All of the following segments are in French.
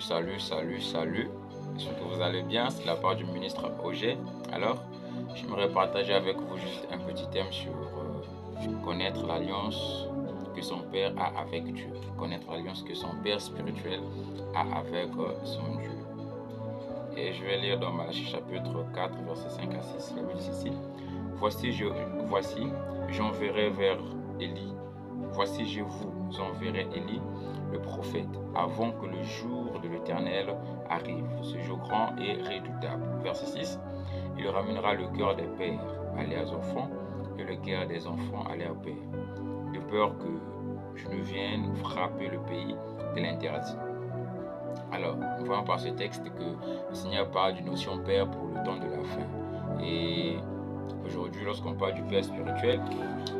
Salut. J'espère que vous allez bien. C'est de la part du ministre OG. Alors, j'aimerais partager avec vous juste un petit thème sur connaître l'alliance que son père a avec Dieu. Connaître l'alliance que son père spirituel a avec son Dieu. Et je vais lire dans Malachie chapitre 4, verset 5 à 6. La Bible dit ceci. Voici, j'enverrai vers Élie. Voici, je vous enverrai Élie, le prophète, avant que le jour de l'Éternel arrive, ce jour grand et redoutable. Verset 6. Il ramènera le cœur des pères à leurs enfants et le cœur des enfants à leurs pères, de peur que je ne vienne frapper le pays de l'interdit. Alors, nous voyons par ce texte que le Seigneur parle d'une notion père pour le temps de la fin. Et aujourd'hui, lorsqu'on parle du père spirituel,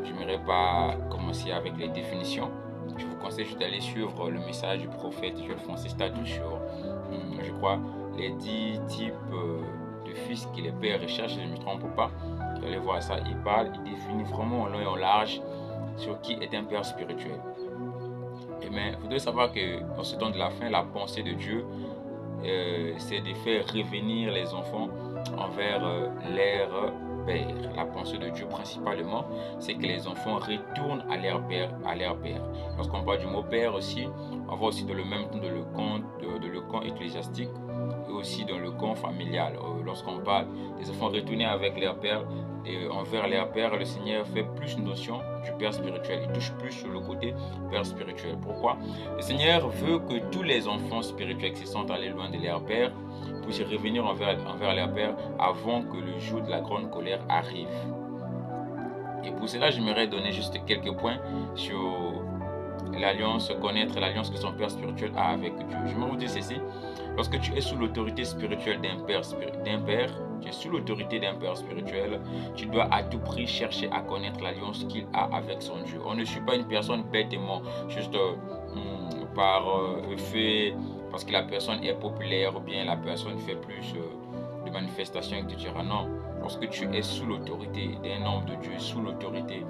je n'aimerais pas commencer avec les définitions. Je vous conseille juste d'aller suivre le message du prophète Joël Francis Tatou sur, je crois, les 10 types de fils que les pères recherchent, si je ne me trompe pas. Vous allez voir ça, il définit vraiment en long et en large sur qui est un père spirituel. Mais vous devez savoir qu'en ce temps de la fin, la pensée de Dieu, c'est de faire revenir les enfants envers leur père. La pensée de Dieu principalement, c'est que les enfants retournent à leur père. Lorsqu'on parle du mot père aussi, on voit aussi dans le même temps de le camp ecclésiastique et aussi dans le camp familial. Lorsqu'on parle des enfants retournés avec leur père et envers leur père, le Seigneur fait plus notion du père spirituel. Il touche plus sur le côté père spirituel. Pourquoi? Le Seigneur veut que tous les enfants spirituels qui se sont allés loin de leur père puissent revenir envers leur père avant que le jour de la grande colère arrive. Et pour cela, j'aimerais donner juste quelques points sur l'alliance, connaître l'alliance que son père spirituel a avec Dieu. Je me vous dire ceci. Lorsque tu es sous l'autorité spirituelle d'un père, tu es sous l'autorité d'un père spirituel, tu dois à tout prix chercher à connaître l'alliance qu'il a avec son Dieu. On ne suit pas une personne bêtement, juste par fait, parce que la personne est populaire ou bien la personne fait plus de manifestations, etc. Non. Lorsque tu es sous l'autorité d'un homme de Dieu, sous l'autorité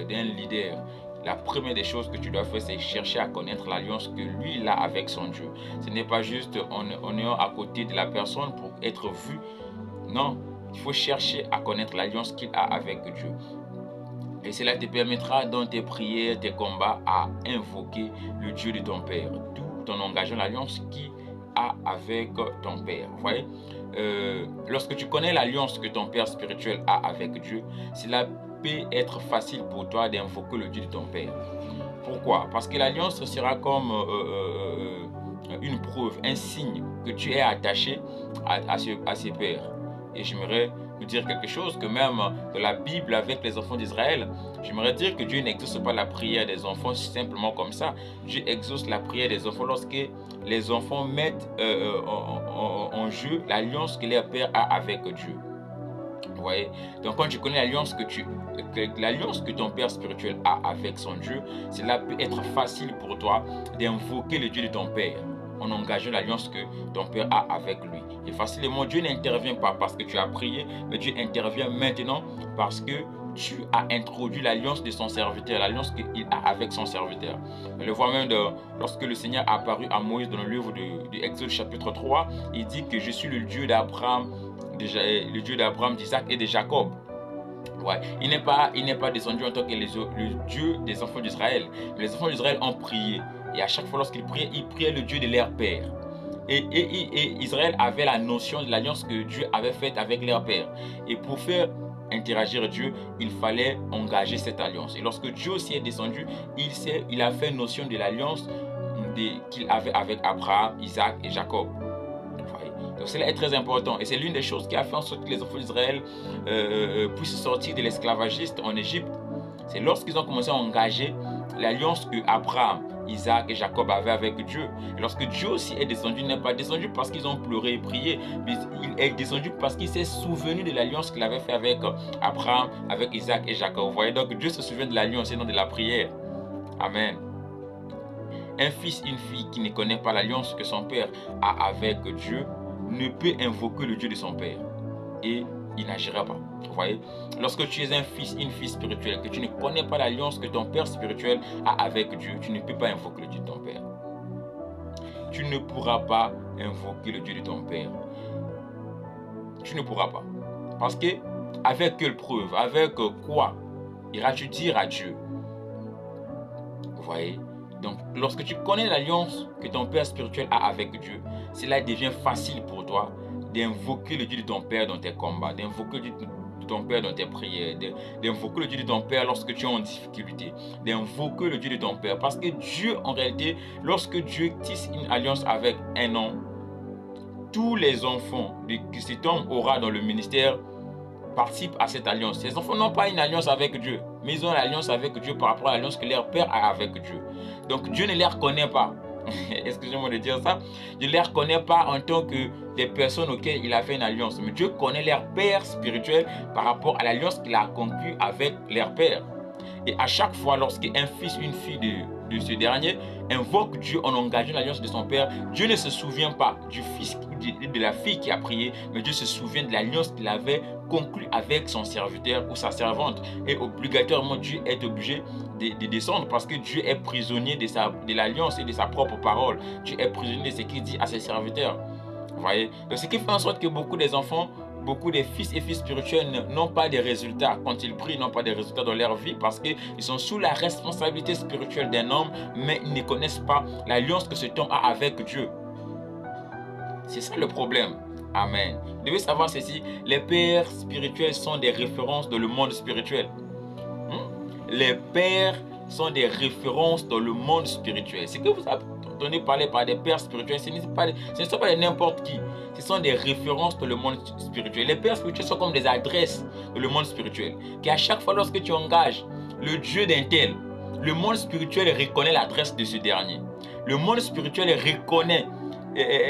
d'un leader, la première des choses que tu dois faire, c'est chercher à connaître l'alliance que lui il a avec son Dieu. Ce n'est pas juste en ayant à côté de la personne pour être vu. Non, il faut chercher à connaître l'alliance qu'il a avec Dieu. Et cela te permettra dans tes prières, tes combats, à invoquer le Dieu de ton Père, tout en engageant l'alliance qu'il a avec ton Père. Vous voyez, lorsque tu connais l'alliance que ton Père spirituel a avec Dieu, cela peut être facile pour toi d'invoquer le Dieu de ton Père. Pourquoi? Parce que l'alliance sera comme une preuve, un signe que tu es attaché à ces pères. Et j'aimerais vous dire quelque chose, que même dans la Bible avec les enfants d'Israël, j'aimerais dire que Dieu n'exauce pas la prière des enfants simplement comme ça. Dieu exauce la prière des enfants lorsque les enfants mettent en jeu l'alliance que leur père a avec Dieu. Vous voyez? Donc quand tu connais l'alliance que ton père spirituel a avec son Dieu, cela peut être facile pour toi d'invoquer le Dieu de ton père en engageant l'alliance que ton père a avec lui. Et facilement, Dieu n'intervient pas parce que tu as prié, mais Dieu intervient maintenant parce que tu as introduit l'alliance de son serviteur, l'alliance qu'il a avec son serviteur. On le voit même lorsque le Seigneur a apparu à Moïse dans le livre de Exode chapitre 3, il dit que je suis le Dieu d'Abraham, d'Isaac et de Jacob. Ouais. Il n'est pas descendu en tant que le Dieu des enfants d'Israël. Mais les enfants d'Israël ont prié. Et à chaque fois lorsqu'ils priaient le Dieu de leur père. Et Israël avait la notion de l'alliance que Dieu avait faite avec leur père. Et pour faire interagir Dieu, il fallait engager cette alliance. Et lorsque Dieu aussi est descendu, il a fait notion de l'alliance qu'il avait avec Abraham, Isaac et Jacob. Donc cela est très important et c'est l'une des choses qui a fait en sorte que les enfants d'Israël puissent sortir de l'esclavagiste en Égypte. C'est lorsqu'ils ont commencé à engager l'alliance que Abraham, Isaac et Jacob avaient avec Dieu. Et lorsque Dieu aussi est descendu, il n'est pas descendu parce qu'ils ont pleuré et prié, mais il est descendu parce qu'il s'est souvenu de l'alliance qu'il avait fait avec Abraham, avec Isaac et Jacob. Vous voyez, donc Dieu se souvient de l'alliance et non de la prière. Amen. Un fils, une fille qui ne connaît pas l'alliance que son père a avec Dieu ne peut invoquer le Dieu de son père et il n'agira pas. Vous voyez, lorsque tu es un fils, une fille spirituelle, que tu ne connais pas l'alliance que ton père spirituel a avec Dieu, tu ne peux pas invoquer le Dieu de ton père. tu ne pourras pas invoquer le Dieu de ton père. Tu ne pourras pas. Parce que, avec quelle preuve, avec quoi iras-tu dire à Dieu? Vous voyez? Donc, lorsque tu connais l'alliance que ton père spirituel a avec Dieu, cela devient facile pour toi d'invoquer le Dieu de ton père dans tes combats, d'invoquer le Dieu de ton père dans tes prières, d'invoquer le Dieu de ton père lorsque tu es en difficulté, d'invoquer le Dieu de ton père. Parce que Dieu, en réalité, lorsque Dieu tisse une alliance avec un homme, tous les enfants que cet homme aura dans le ministère participent à cette alliance. Ces enfants n'ont pas une alliance avec Dieu, mais ils ont l'alliance avec Dieu par rapport à l'alliance que leur père a avec Dieu. Donc Dieu ne les reconnaît pas. Excusez-moi de dire ça. Dieu ne les reconnaît pas en tant que des personnes auxquelles il a fait une alliance. Mais Dieu connaît leur père spirituel par rapport à l'alliance qu'il a conclue avec leur père. Et à chaque fois, lorsqu'un fils ou une fille de ce dernier invoque Dieu en engageant l'alliance de son père, Dieu ne se souvient pas du fils ou de la fille qui a prié, mais Dieu se souvient de l'alliance qu'il avait conclue avec son serviteur ou sa servante. Et obligatoirement, Dieu est obligé de descendre parce que Dieu est prisonnier de l'alliance et de sa propre parole. Dieu est prisonnier de ce qu'il dit à ses serviteurs. Vous voyez? Donc, ce qui fait en sorte que beaucoup des enfants, beaucoup des fils et filles spirituels n'ont pas de résultats. Quand ils prient, ils n'ont pas de résultats dans leur vie parce qu'ils sont sous la responsabilité spirituelle d'un homme, mais ils ne connaissent pas l'alliance que cet homme a avec Dieu. C'est ça le problème. Amen. Vous devez savoir ceci, les pères spirituels sont des références dans le monde spirituel. Les pères sont des références dans le monde spirituel. Ce que vous entendez parler par des pères spirituels, ce ne sont pas n'importe qui. Ce sont des références dans le monde spirituel. Les pères spirituels sont comme des adresses dans le monde spirituel. Qu'à chaque fois lorsque tu engages le Dieu d'un tel, le monde spirituel reconnaît l'adresse de ce dernier. Le monde spirituel reconnaît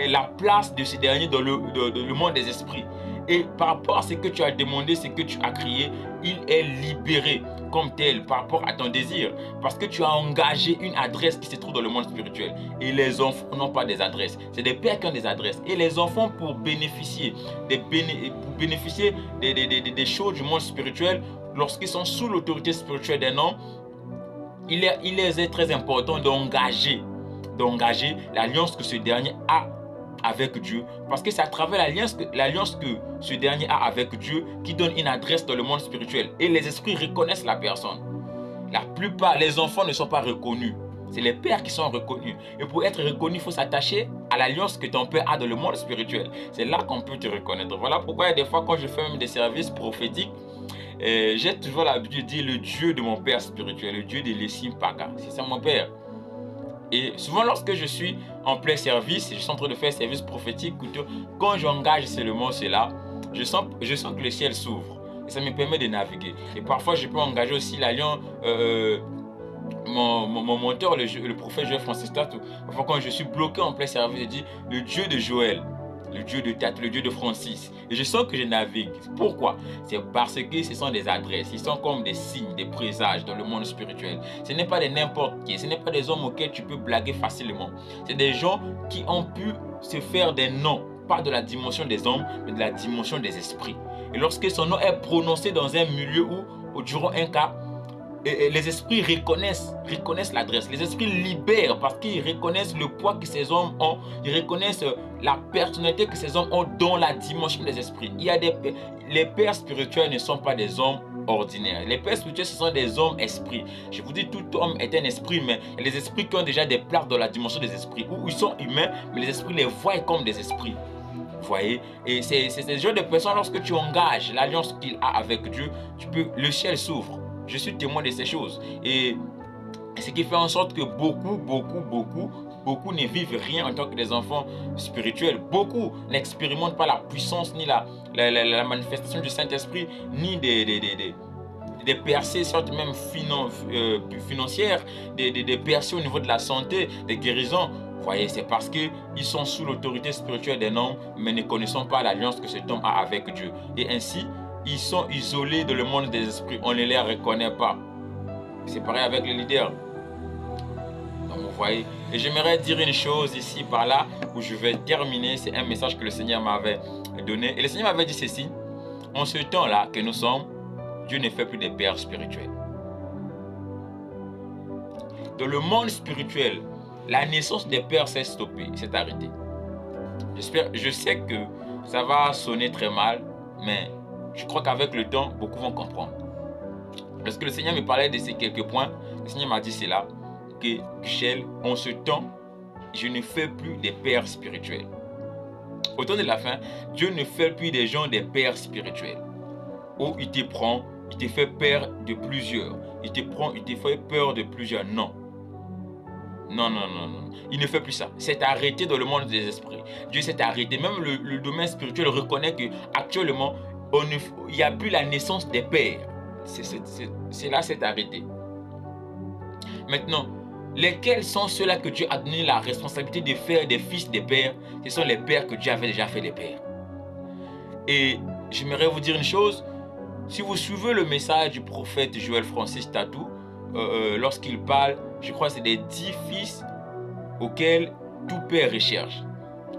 la place de ce dernier dans le monde des esprits. Et par rapport à ce que tu as demandé, ce que tu as crié, il est libéré comme tel par rapport à ton désir. Parce que tu as engagé une adresse qui se trouve dans le monde spirituel. Et les enfants n'ont pas des adresses. C'est des pères qui ont des adresses. Et les enfants, pour bénéficier des choses du monde spirituel, lorsqu'ils sont sous l'autorité spirituelle d'un homme, il est très important d'engager l'alliance que ce dernier a avec Dieu, parce que c'est à travers l'alliance que ce dernier a avec Dieu qui donne une adresse dans le monde spirituel. Et les esprits reconnaissent la personne. La plupart, les enfants ne sont pas reconnus. C'est les pères qui sont reconnus. Et pour être reconnu, il faut s'attacher à l'alliance que ton père a dans le monde spirituel. C'est là qu'on peut te reconnaître. Voilà pourquoi des fois, quand je fais même des services prophétiques, j'ai toujours l'habitude de dire le Dieu de mon père spirituel, le Dieu de Lessim Paga. C'est ça mon père. Et souvent, lorsque je suis en plein service, je suis en train de faire service prophétique, quand j'engage seulement cela, je sens que le ciel s'ouvre. Et ça me permet de naviguer. Et parfois, je peux engager aussi l'alliance, mon mentor, le prophète Joël Francis Tatou. Parfois, quand je suis bloqué en plein service, je dis le Dieu de Joël, le Dieu de Tatou, le Dieu de Francis. Et je sens que je navigue. Pourquoi? C'est parce que ce sont des adresses. Ils sont comme des signes, des présages dans le monde spirituel. Ce n'est pas de n'importe qui. Ce n'est pas des hommes auxquels tu peux blaguer facilement. C'est des gens qui ont pu se faire des noms. Pas de la dimension des hommes, mais de la dimension des esprits. Et lorsque son nom est prononcé dans un milieu où durant un cas, les esprits reconnaissent l'adresse. Les esprits libèrent parce qu'ils reconnaissent le poids que ces hommes ont. Ils reconnaissent la personnalité que ces hommes ont dans la dimension des esprits. Les pères spirituels ne sont pas des hommes ordinaires. Les pères spirituels, ce sont des hommes esprits. Je vous dis, tout homme est un esprit, mais les esprits qui ont déjà des places dans la dimension des esprits, où ils sont humains, mais les esprits les voient comme des esprits. Vous voyez? Et c'est ce genre de personnes, lorsque tu engages l'alliance qu'il a avec Dieu, le ciel s'ouvre. Je suis témoin de ces choses. Et ce qui fait en sorte que beaucoup ne vivent rien en tant que des enfants spirituels. Beaucoup n'expérimentent pas la puissance ni la manifestation du Saint-Esprit, ni des percées, sortes même financières, des percées au niveau de la santé, des guérisons. Vous voyez, c'est parce qu'ils sont sous l'autorité spirituelle d'un homme, mais ne connaissant pas l'alliance que cet homme a avec Dieu. Et ainsi, ils sont isolés dans le monde des esprits. On ne les reconnaît pas. C'est pareil avec les leaders. Donc vous voyez. Et j'aimerais dire une chose ici, par là, où je vais terminer. C'est un message que le Seigneur m'avait donné. Et le Seigneur m'avait dit ceci. En ce temps-là que nous sommes, Dieu ne fait plus des pères spirituels. Dans le monde spirituel, la naissance des pères s'est stoppée, s'est arrêtée. Je sais que ça va sonner très mal, mais je crois qu'avec le temps, beaucoup vont comprendre. Lorsque le Seigneur me parlait de ces quelques points, le Seigneur m'a dit cela, que Michel, en ce temps, je ne fais plus des pères spirituels. Au temps de la fin, Dieu ne fait plus des gens des pères spirituels. Où il te prend, il te fait peur de plusieurs. Il te prend, il te fait peur de plusieurs. Non. Non, non, non, non. Il ne fait plus ça. C'est arrêté dans le monde des esprits. Dieu s'est arrêté. Même le domaine spirituel reconnaît qu'actuellement, il n'y a plus la naissance des pères. C'est là, c'est arrêté. Maintenant, lesquels sont ceux-là que Dieu a donné la responsabilité de faire des fils des pères? Ce sont les pères que Dieu avait déjà fait des pères. Et j'aimerais vous dire une chose. Si vous suivez le message du prophète Joël Francis Tatou, lorsqu'il parle, je crois que c'est des 10 fils auxquels tout père recherche.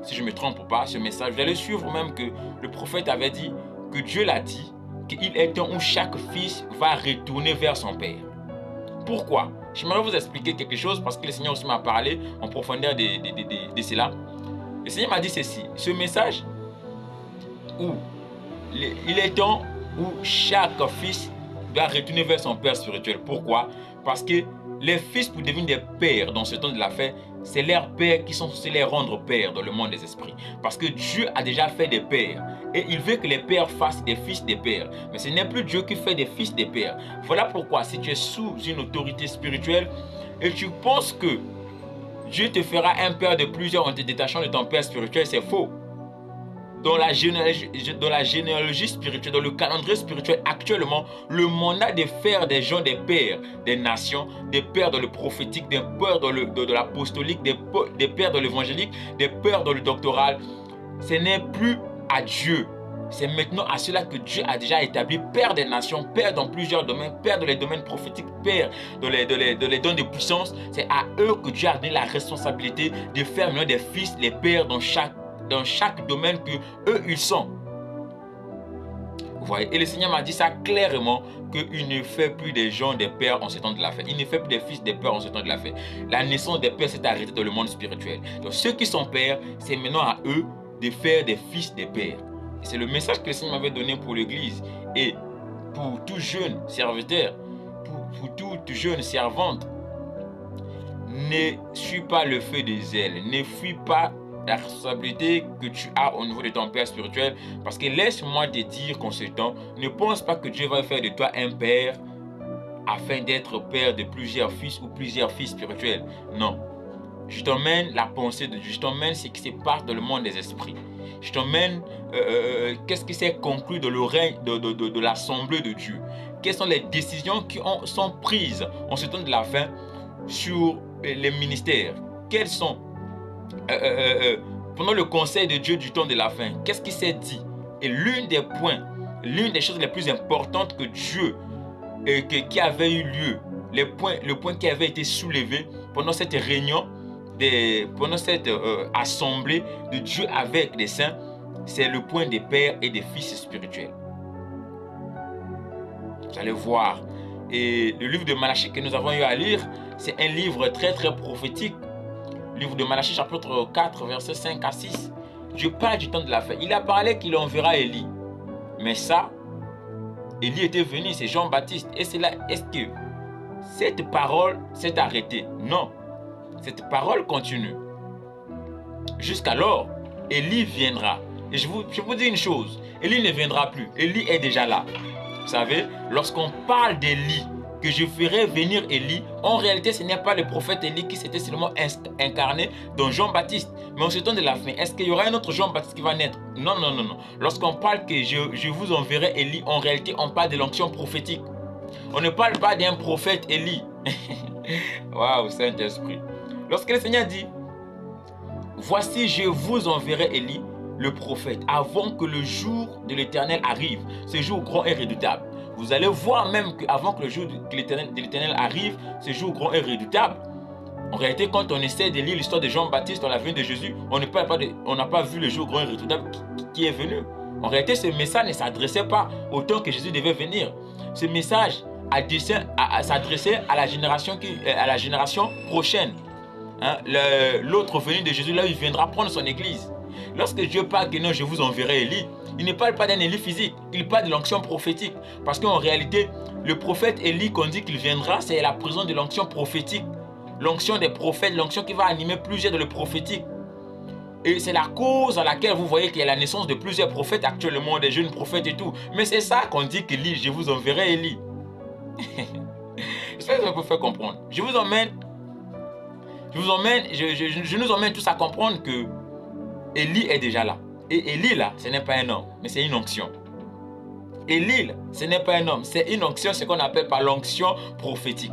Si je ne me trompe pas, ce message, vous allez suivre même que le prophète avait dit, que Dieu l'a dit, qu'il est temps où chaque fils va retourner vers son père. Pourquoi? J'aimerais vous expliquer quelque chose parce que le Seigneur aussi m'a parlé en profondeur de cela. Le Seigneur m'a dit ceci, ce message où il est temps où chaque fils doit retourner vers son père spirituel. Pourquoi? Parce que les fils pour devenir des pères dans ce temps de la fin, c'est leurs pères qui sont censés les rendre pères dans le monde des esprits. Parce que Dieu a déjà fait des pères. Et il veut que les pères fassent des fils des pères. Mais ce n'est plus Dieu qui fait des fils des pères. Voilà pourquoi si tu es sous une autorité spirituelle et tu penses que Dieu te fera un père de plusieurs en te détachant de ton père spirituel, c'est faux. Dans la généalogie spirituelle, dans le calendrier spirituel, actuellement, le mandat de faire des gens des pères des nations, des pères dans le prophétique, des pères dans l'apostolique, des pères dans l'évangélique, des pères dans le doctoral, ce n'est plus à Dieu. C'est maintenant à cela que Dieu a déjà établi père des nations, père dans plusieurs domaines, père dans les domaines prophétiques, père dans les dons de puissance. C'est à eux que Dieu a donné la responsabilité de faire maintenant des fils, les pères dans chaque domaine que eux ils sont. Vous voyez, et le Seigneur m'a dit ça clairement, qu'il ne fait plus des gens des pères en ce temps de la fin. Il ne fait plus des fils des pères en ce temps de la fin. La naissance des pères s'est arrêtée dans le monde spirituel. Donc ceux qui sont pères, c'est maintenant à eux de faire des fils des pères. C'est le message que le Seigneur m'avait donné pour l'église. Et pour tout jeune serviteur, pour toute jeune servante, ne suis pas le feu des ailes, ne fuis pas la responsabilité que tu as au niveau de ton père spirituel, parce que laisse-moi te dire qu'en ce temps, ne pense pas que Dieu va faire de toi un père afin d'être père de plusieurs fils ou plusieurs fils spirituels. Non. Je t'emmène la pensée de Dieu, je t'emmène ce qui se passe dans le monde des esprits. Je t'emmène qu'est-ce qui s'est conclu dans le règne de l'assemblée de Dieu. Quelles sont les décisions qui sont prises en ce temps de la fin sur les ministères. Quels sont pendant le conseil de Dieu du temps de la fin, qu'est-ce qui s'est dit? Et l'une des choses les plus importantes que Dieu qui avait eu lieu, le point qui avait été soulevé pendant cette réunion, pendant cette assemblée de Dieu avec les saints, c'est le point des pères et des fils spirituels. Vous allez voir. Et le livre de Malachie que nous avons eu à lire, c'est un livre très très prophétique. Le livre de Malachie chapitre 4 versets 5 à 6. Dieu parle du temps de la fin. Il a parlé qu'il enverra Élie. Mais ça, Élie était venu, c'est Jean-Baptiste. Et c'est là, est-ce que cette parole s'est arrêtée? Non. Cette parole continue. Jusqu'alors, Élie viendra. Et je vous dis une chose, Élie ne viendra plus. Élie est déjà là. Vous savez, lorsqu'on parle d'Élie, que je ferai venir Élie, en réalité, ce n'est pas le prophète Élie qui s'était seulement incarné dans Jean-Baptiste. Mais en ce temps de la fin, est-ce qu'il y aura un autre Jean-Baptiste qui va naître? Non, non, non, non. Lorsqu'on parle que je vous enverrai Élie, en réalité, on parle de l'onction prophétique. On ne parle pas d'un prophète Élie. Waouh, Saint-Esprit. Lorsque le Seigneur dit, voici, je vous enverrai Élie, le prophète, avant que le jour de l'Éternel arrive, ce jour grand et redoutable. Vous allez voir même qu'avant que le jour de l'Éternel arrive, ce jour grand et redoutable. En réalité, quand on essaie de lire l'histoire de Jean-Baptiste dans la venue de Jésus, on n'a pas vu le jour grand et redoutable qui est venu. En réalité, ce message ne s'adressait pas au temps que Jésus devait venir. Ce message s'adressait à la génération prochaine. hein, l'autre venu de Jésus, là où il viendra prendre son église. Lorsque Dieu parle que non, je vous enverrai Élie, il ne parle pas d'un Élie physique, il parle de l'onction prophétique. Parce qu'en réalité, le prophète Élie qu'on dit qu'il viendra, c'est la présence de l'onction prophétique. L'onction des prophètes, l'onction qui va animer plusieurs de le prophétique. Et c'est la cause à laquelle vous voyez qu'il y a la naissance de plusieurs prophètes actuellement, des jeunes prophètes et tout. Mais c'est ça qu'on dit qu'Élie, je vous enverrai Élie. J'espère que ça peut faire comprendre. Je nous emmène tous à comprendre que Élie est déjà là. Et Élie là, ce n'est pas un homme, mais c'est une onction. Élie, ce n'est pas un homme, c'est une onction, ce qu'on appelle par l'onction prophétique.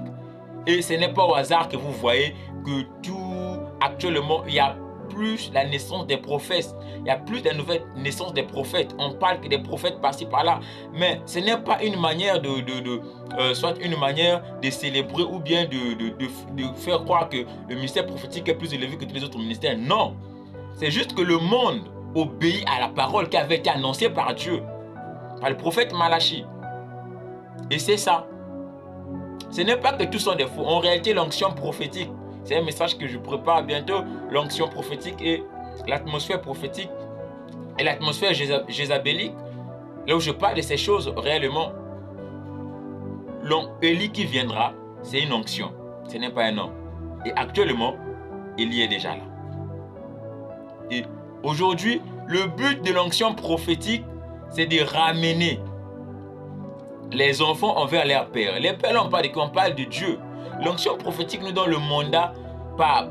Et ce n'est pas au hasard que vous voyez que tout, actuellement, il y a plus la naissance des prophètes. Il y a plus de nouvelles naissances des prophètes. On parle que des prophètes par-ci par-là. Mais ce n'est pas une manière soit une manière de célébrer ou bien de faire croire que le ministère prophétique est plus élevé que tous les autres ministères. Non. C'est juste que le monde obéit à la parole qui avait été annoncée par Dieu, par le prophète Malachi. Et c'est ça. Ce n'est pas que tous sont des faux. En réalité, l'onction prophétique, c'est un message que je prépare bientôt. L'onction prophétique et l'atmosphère prophétique et l'atmosphère jézabélique. Là où je parle de ces choses réellement. Élie qui viendra, c'est une onction. Ce n'est pas un homme. Et actuellement, Élie est déjà là. Et aujourd'hui, le but de l'onction prophétique, c'est de ramener les enfants envers leur père. Les pères, là, on parle de quoi? On parle de Dieu. L'onction prophétique nous donne le mandat par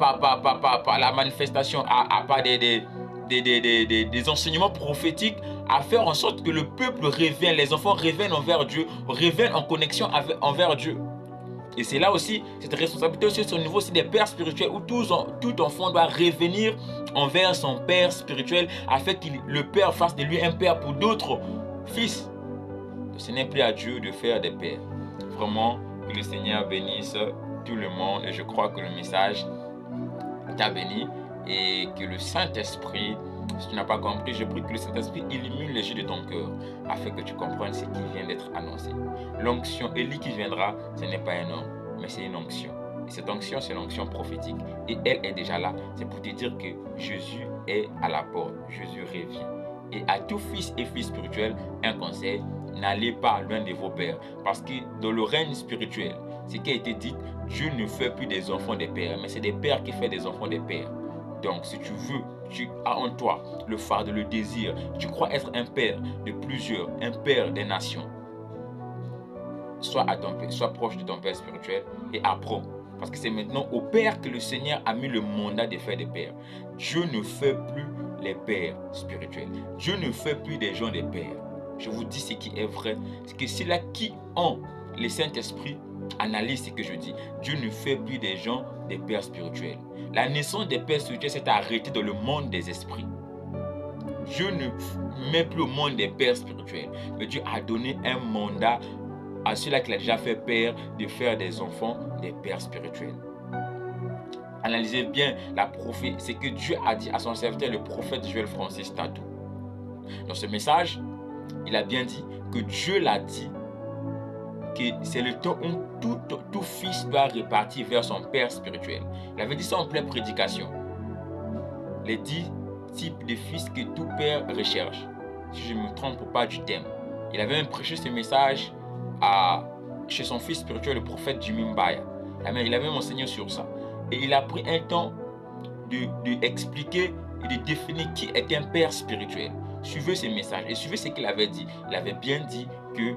la manifestation, par des enseignements prophétiques, à faire en sorte que le peuple revienne, les enfants reviennent envers Dieu, reviennent en connexion envers Dieu. Et c'est là aussi, cette responsabilité aussi au niveau aussi des pères spirituels, où tout enfant doit revenir envers son père spirituel, afin que le père fasse de lui un père pour d'autres fils. Ce n'est plus à Dieu de faire des pères. Vraiment, que le Seigneur bénisse tout le monde. Et je crois que le message t'a béni. Et que le Saint-Esprit, si tu n'as pas compris, je prie que le Saint-Esprit illumine les yeux de ton cœur, afin que tu comprennes ce qui vient d'être annoncé. L'onction Élie qui viendra, ce n'est pas un homme, mais c'est une onction. Et cette onction, c'est l'onction prophétique. Et elle est déjà là. C'est pour te dire que Jésus est à la porte. Jésus revient. Et à tout fils et fille spirituel, un conseil: n'allez pas loin de vos pères. Parce que dans le règne spirituel, ce qui a été dit, Dieu ne fait plus des enfants des pères, mais c'est des pères qui font des enfants des pères. Donc, si tu veux, tu as en toi le fardeau, le désir, tu crois être un père de plusieurs, un père des nations. Sois proche de ton père spirituel et apprends. Parce que c'est maintenant au père que le Seigneur a mis le mandat de faire des pères. Dieu ne fait plus les pères spirituels. Dieu ne fait plus des gens des pères. Je vous dis ce qui est vrai. C'est que c'est là qui ont le Saint-Esprit analyse ce que je dis. Dieu ne fait plus des gens des pères spirituels. La naissance des pères spirituels s'est arrêtée dans le monde des esprits. Dieu ne met plus au monde des pères spirituels. Mais Dieu a donné un mandat à ceux-là qu'il a déjà fait père de faire des enfants des pères spirituels. Analysez bien la prophétie, ce que Dieu a dit à son serviteur, le prophète Joël Francis Tatou. Dans ce message, il a bien dit que Dieu l'a dit que c'est le temps où tout fils doit repartir vers son père spirituel. Il avait dit ça en pleine prédication. Les 10 types de fils que tout père recherche. Si je ne me trompe pas du thème. Il avait même prêché ce message chez son fils spirituel, le prophète Jimmy Mbaya. Il avait même enseigné sur ça. Et il a pris un temps d'expliquer et de définir qui est un père spirituel. Suivez ce message et suivez ce qu'il avait dit. Il avait bien dit que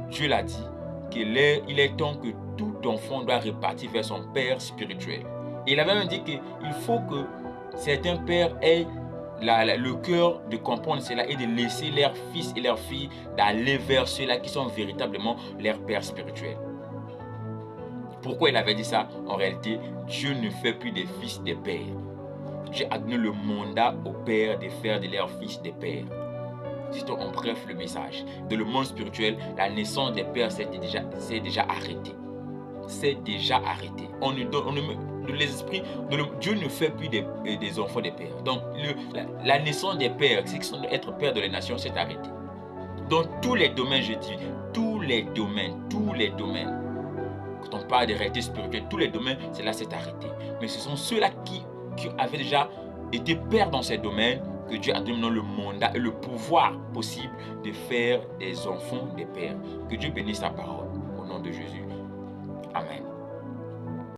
Dieu l'a dit, qu'il est temps que tout enfant doit repartir vers son père spirituel. Et il avait même dit qu'il faut que certains pères aient le cœur de comprendre cela et de laisser leurs fils et leurs filles d'aller vers ceux-là qui sont véritablement leurs pères spirituels. Pourquoi il avait dit ça? En réalité, Dieu ne fait plus des fils des pères. Dieu a donné le mandat aux pères de faire de leurs fils des pères. C'est en bref le message. Dans le monde spirituel, la naissance des pères c'est déjà arrêté. C'est déjà arrêté. Les esprits, Dieu ne fait plus des enfants des pères. Donc la naissance des pères, ceux qui sont être pères de les nations, c'est arrêté. Dans tous les domaines, je dis, tous les domaines. quand on parle des réalités spirituelles, tous les domaines, cela s'est arrêté. Mais ce sont ceux-là qui avaient déjà été pères dans ces domaines que Dieu a donné le mandat et le pouvoir possible de faire des enfants des pères. Que Dieu bénisse sa parole. Au nom de Jésus. Amen.